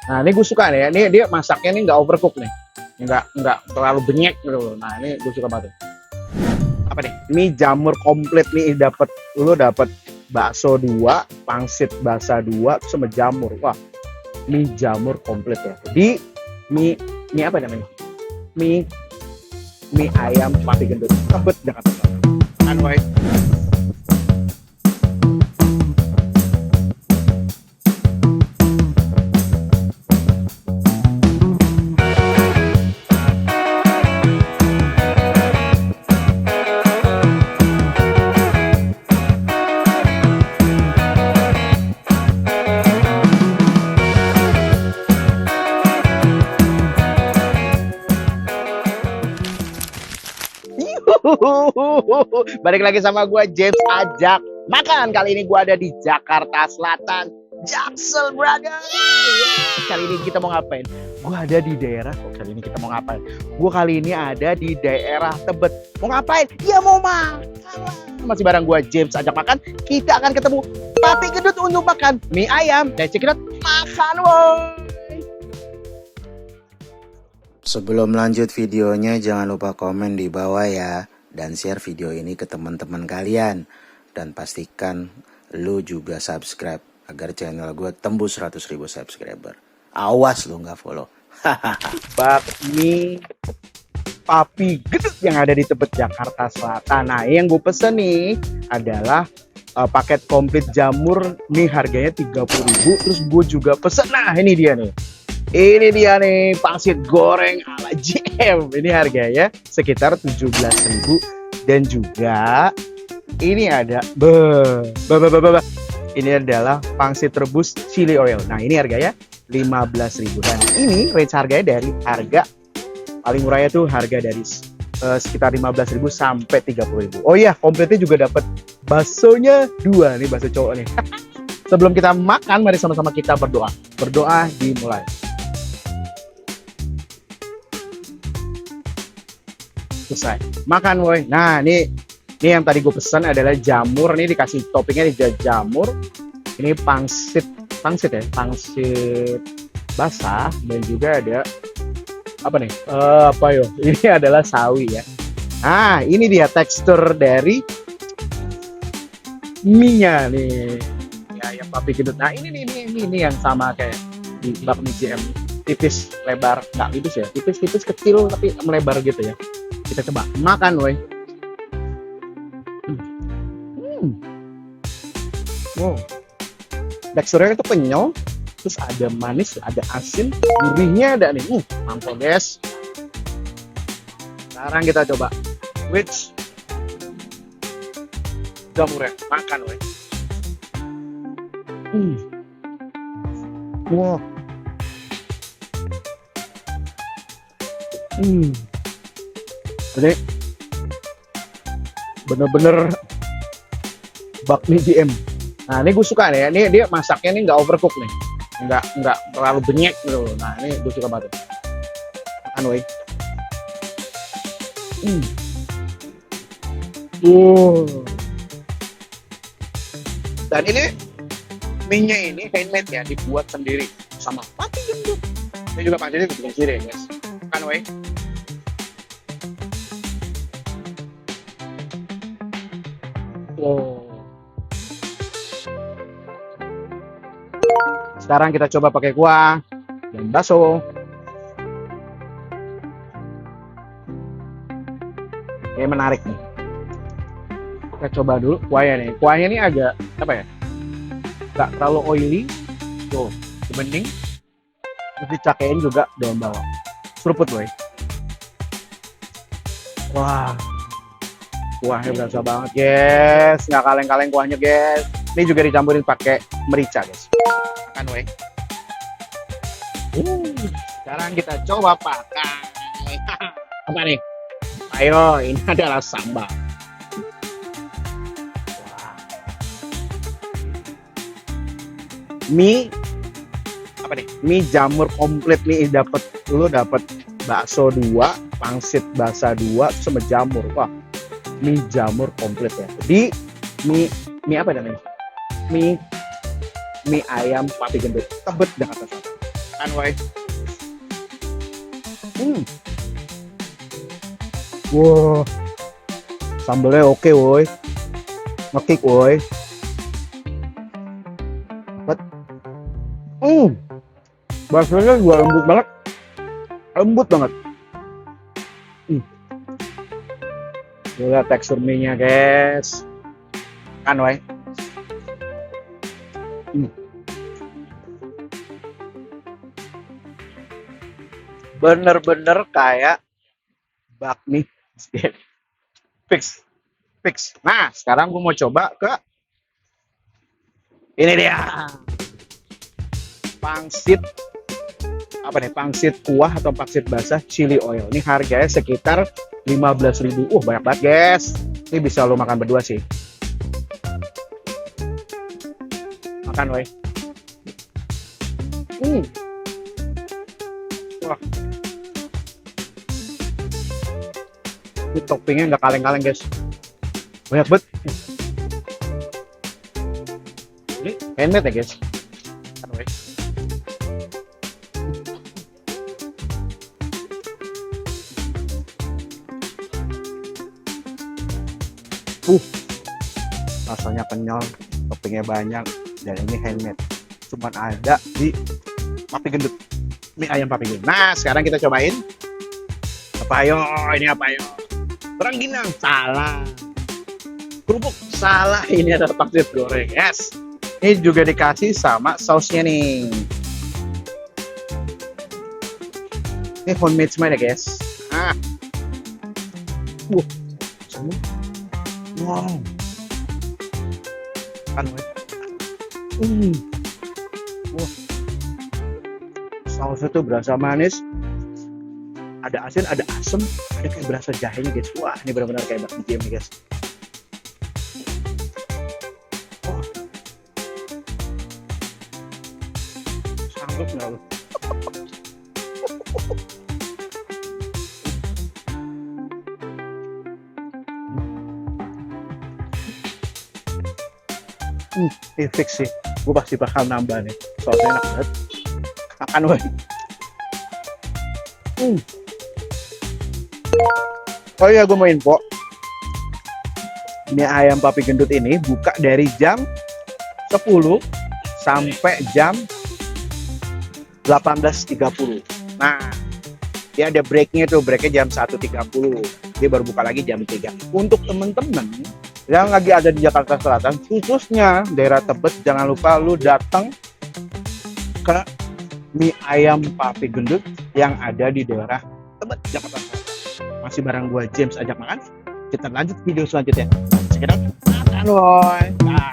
Nah ini gue suka nih ya, ini dia masaknya nih nggak overcook nih, nggak terlalu benyek gitu loh. Nah ini gue suka banget. Apa nih? Ini jamur komplit nih, dapat bakso 2, pangsit basah 2, sama jamur. Wah, mie jamur komplit ya. Jadi mie apa namanya? Mie mie ayam Papi Gendut. Tebet Jakarta Selatan. Kan, woy. Balik lagi sama gue James Ajak makan. Kali ini gue ada di Jakarta Selatan, Jaksel, brother. Kali ini kita mau ngapain? Gue ada di daerah. Kali ini kita mau ngapain? Gue kali ini ada di daerah Tebet. Mau ngapain? Ya mau makan. Masih bareng gue James Ajak makan. Kita akan ketemu Papi Gendut untuk makan mie ayam. Dan cekidot makan, woy. Sebelum lanjut videonya, jangan lupa komen di bawah ya. Dan share video ini ke teman-teman kalian. Dan pastikan lu juga subscribe agar channel gue tembus 100.000 subscriber. Awas lu nggak follow. Bakmi Papi Gendut yang ada di Tebet, Jakarta Selatan. Nah, yang gue pesen nih adalah paket komplit jamur. Nih harganya 30.000. Terus gue juga pesen, nah ini dia nih. Ini dia nih, pangsit goreng ala JM. Ini harganya sekitar 17.000. Dan juga ini ada ini adalah pangsit rebus chili oil. Nah, ini harganya 15.000. Dan ini range harganya dari harga paling murahnya tuh harga dari sekitar 15.000 sampai 30.000. Oh iya, kompletnya juga dapat baksonya 2 nih, bakso cowok nih. Sebelum kita makan, mari sama-sama kita berdoa. Berdoa dimulai. Selesai makan, woy. Nah, ini yang tadi gue pesan adalah jamur. Ini dikasih toppingnya di jamur. Ini pangsit ya, pangsit basah. Dan juga ada apa nih? Ini adalah sawi ya. Nah, ini dia tekstur dari mie-nya nih. Ya, yang Papi Gendut. Nah, ini yang sama kayak di bakmi JM. Tipis, lebar, nggak tipis ya, tipis kecil tapi melebar gitu ya. Kita coba makan, woy. Wow, teksturnya itu kenyal, terus ada manis, ada asin, gurihnya ada nih. Mantap, guys. Sekarang kita coba which jamurnya, makan, woy. Wow. Jadi bener-bener bakmi JM. Nah, ini gue suka nih ya. Ini dia masaknya nih nggak overcook nih, nggak terlalu benyek gitu loh. Nah, ini gue suka banget. Makan, woy. Dan ini mie-nya ini handmade ya, dibuat sendiri sama Papi Gendut. Ini juga pastinya dibikin sendiri, guys. Makan, woy. Sekarang kita coba pakai kuah dan bakso. Ini menarik nih. Kita coba dulu kuahnya nih. Kuahnya ini agak apa ya? Gak terlalu oily. Tuh, bening. Terus dicakein juga daun bawang. Seruput, woy. Wah. Kuahnya berasa banget, guys. Nggak kaleng-kaleng kuahnya, guys. Ini juga dicampurin pakai merica, guys. Makan, woy. Sekarang kita coba pakai apa nih? Ayo, ini adalah sambal. Mie apa nih? Mie jamur komplit nih, dapat bakso 2, pangsit basah 2, sama jamur. Wah, mie jamur komplit ya. Jadi mie apa namanya? Mie ayam Papi Gendut, Tebet, Jakarta Selatan. Makan woi. Wow. Sambelnya oke woi. Ngekik woi. Dapat. Baksonya juga lembut banget. Lembut banget. Lihat tekstur mie-nya, guys. Kan, woi. Bener-bener kayak bakmi. Fix. Nah, sekarang gue mau coba ke ini dia. Pangsit. Apa nih? Pangsit kuah atau pangsit basah chili oil. Ini harganya sekitar 15.000. Banyak banget, guys. Ini bisa lo makan berdua sih. Makan, woi. Wah. Ini toppingnya nggak kaleng-kaleng, guys. Banyak banget. Ini handmade ya, guys. Rasanya kenyal, toppingnya banyak, dan ini handmade. Cuman ada di Papi Gendut, mie ayam Papi Gendut. Nah, sekarang kita cobain apa yo? Ini apa yo? Rengginang, salah. Kerupuk, salah. Ini adalah pangsit goreng, yes. Ini juga dikasih sama sausnya nih. Ini homemade semua ya, guys. Wow. Kan, sausnya tuh berasa manis, ada asin, ada asam, ada kayak berasa jahenya, guys. Wah, ini benar-benar kayak bakmi nih, guys. Sanggup nggak lu? Ini fix sih, gue pasti bakal nambah nih. Soalnya enak banget. Makan, woy. Oh iya, gue mau info. Mie ayam Papi Gendut ini buka dari jam 10 sampai jam 18.30. Nah, dia ada breaknya tuh, breaknya jam 1.30. Dia baru buka lagi jam 3. Untuk temen-temen yang lagi ada di Jakarta Selatan, khususnya daerah Tebet, jangan lupa lu datang ke mie ayam Papi Gendut yang ada di daerah Tebet, Jakarta Selatan. Masih bareng gua James Ajak Makan. Kita lanjut video selanjutnya. Sekitar makan, woy. Nah.